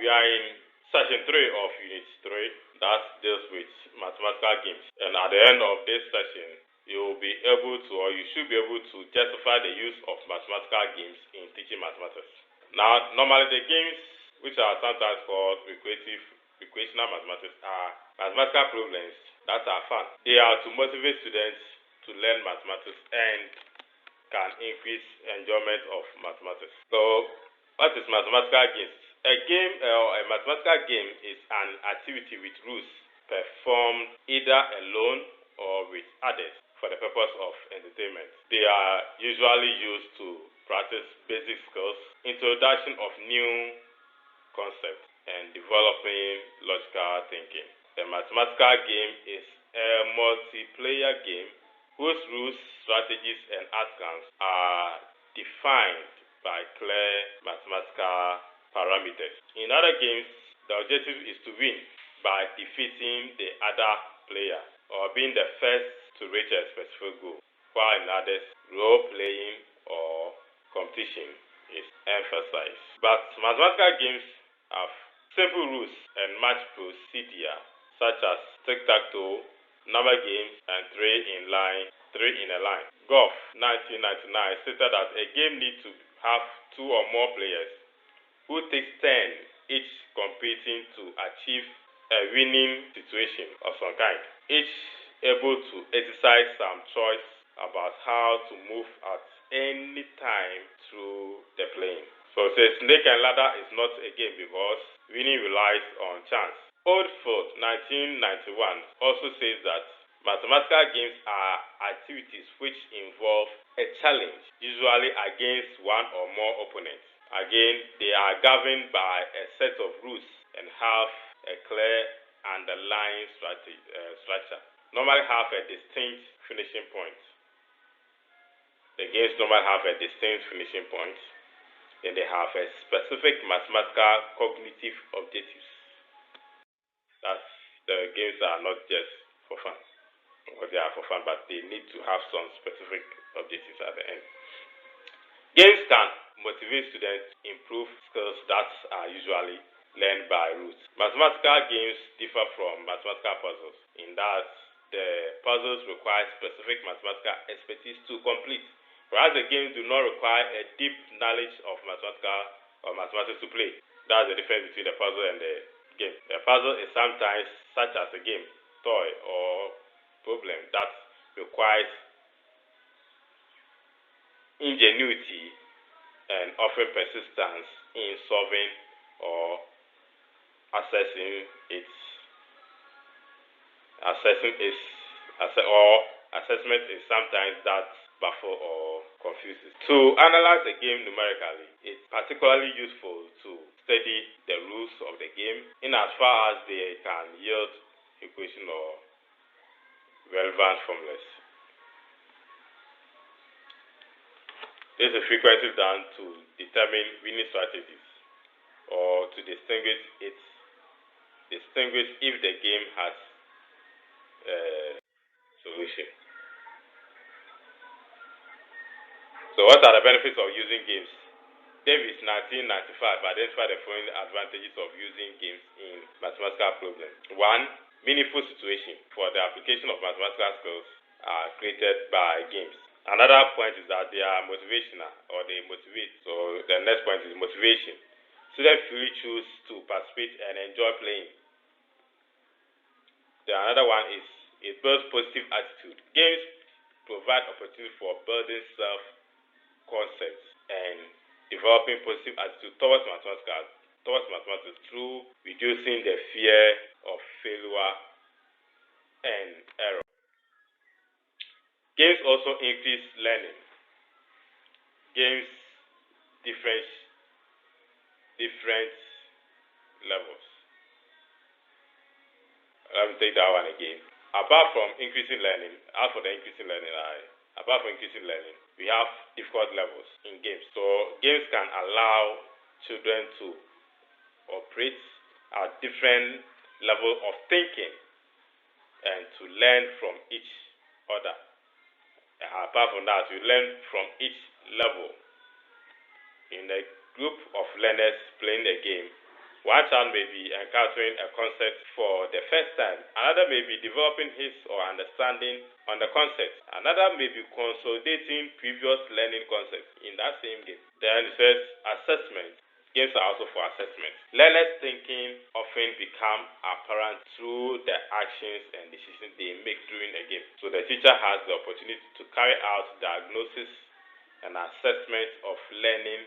are in session 3 of Unit 3 that deals with mathematical games. And at the end of this session, you will be able to, or you should be able to justify the use of mathematical games in teaching mathematics. Now, normally the games, which are sometimes called recreational mathematics, are mathematical problems that are fun. They are to motivate students to learn mathematics and can increase enjoyment of mathematics. So, what is mathematical games? A game or a mathematical game is an activity with rules performed either alone or with others for the purpose of entertainment. They are usually used to practice basic skills, introduction of new concepts, and developing logical thinking. The mathematical game is a multiplayer game whose rules, strategies, and outcomes are defined by clear mathematical parameters. In other games, the objective is to win by defeating the other player or being the first to reach a specific goal, while in others, role-playing or competition is emphasized. But mathematical games have simple rules and match procedure such as tic-tac-toe, number games, and three in a line. Golf 1999 stated that a game needs to have 2 or more players who takes turn each competing to achieve a winning situation of some kind, each able to exercise some choice about how to move at any time through the playing. So it says snake and ladder is not a game because winning relies on chance. Oldfield 1991 also says that mathematical games are activities which involve a challenge, usually against one or more opponents. Again, they are governed by a set of rules and have a clear underlying structure. Normally have a distinct finishing point. The games normally have a distinct finishing point, and they have a specific mathematical cognitive objectives. That's the games are not just for fun. They are for fun, but they need to have some specific objectives at the end. Games can motivate students to improve skills that are usually learned by rote. Mathematical games differ from mathematical puzzles in that the puzzles require specific mathematical expertise to complete, whereas the games do not require a deep knowledge of mathematics to play. That's the difference between the puzzle and the game. The puzzle is sometimes such as a game, toy, or problem that requires ingenuity and often persistence in solving or assessment is sometimes that baffle or confuses. To analyze a game numerically, it's particularly useful to study the rules of the game in as far as they can yield equation or relevant formulas. This is frequently done to determine winning strategies or to distinguish if the game has a solution. So what are the benefits of using games? Davis 1995 identified the following advantages of using games in mathematical problems. 1. Meaningful situation for the application of mathematical skills are created by games. Another point is that they are motivational or they motivate. So the next point is motivation. Students freely choose to participate and enjoy playing. Another one is it builds positive attitude. Games provide opportunity for building self-concepts and developing positive attitude towards mathematics through reducing the fear of failure and error. Games also increase learning. Games different levels. Let me take that one again. Apart from increasing learning, we have difficult levels in games. So games can allow children to operate at different level of thinking and to learn from each other. Apart from that, we learn from each level. In a group of learners playing the game, One child may be encountering a concept for the first time. Another may be developing his or understanding on the concept. Another may be consolidating previous learning concepts in that same game. Then it says assessment. Games are also for assessment. Learners' thinking often become apparent through the actions and decisions they make during a game. So the teacher has the opportunity to carry out diagnosis and assessment of learning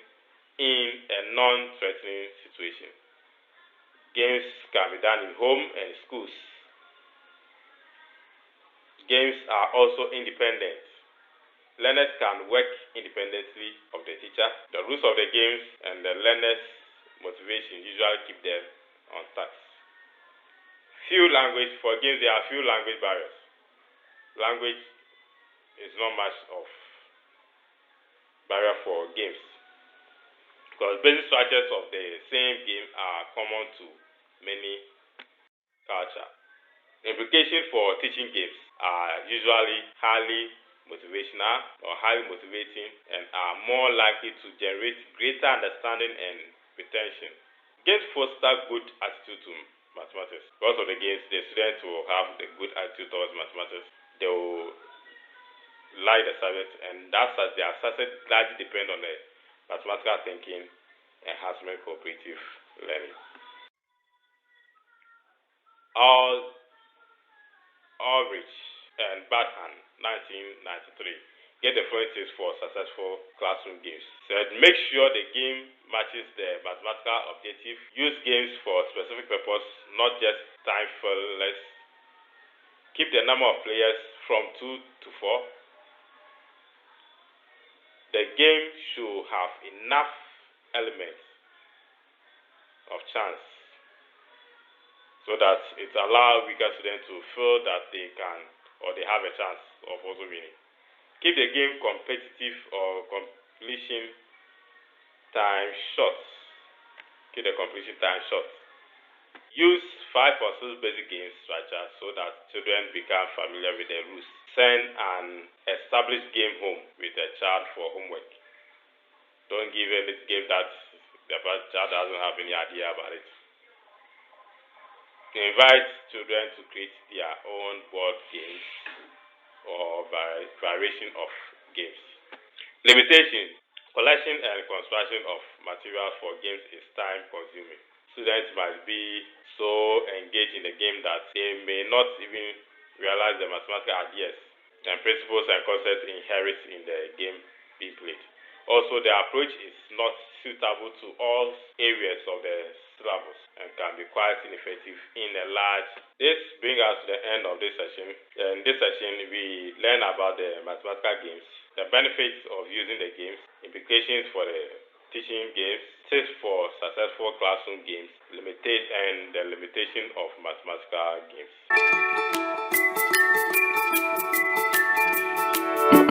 in a non-threatening situation. Games can be done in home and schools. Games are also independent. Learners can work independently of the teacher. The rules of the games and the learner's motivation usually keep them on task. For games, there are few language barriers. Language is not much of barrier for games because basic structures of the same game are common to many cultures. Implications for teaching games are usually highly motivational or highly motivating and are more likely to generate greater understanding and retention. Games foster good attitude to mathematics. Because of the games, the students will have a good attitude towards mathematics. They will like the subject, and that's as their success largely depend on the mathematical thinking, enhancement, cooperative learning. Ulrich and Badhan, 1993, get the following tips for successful classroom games. Said, make sure the game matches the mathematical objective. Use games for specific purpose, not just time fillers. Keep the number of players from 2 to 4. The game should have enough elements of chance so that it allows weaker students to feel that they can or they have a chance of also winning. Keep the game competitive or completion time short. Keep the completion time short. Use 5 or 6 basic game structure so that children become familiar with the rules. Send an established game home with a child for homework. Don't give any game that the child doesn't have any idea about it. Invite children to create their own board games or variation of games. Limitation. Collection and construction of materials for games is time consuming. Students must be so engaged in the game that they may not even realize the mathematical ideas and principles and concepts inherent in the game being played. Also, the approach is not suitable to all areas of the syllabus and can be quite ineffective in a large. This brings us to the end of this session. In this session, we learn about the mathematical games, the benefits of using the games, implications for the teaching games, tips for successful classroom games, and the limitation of mathematical games.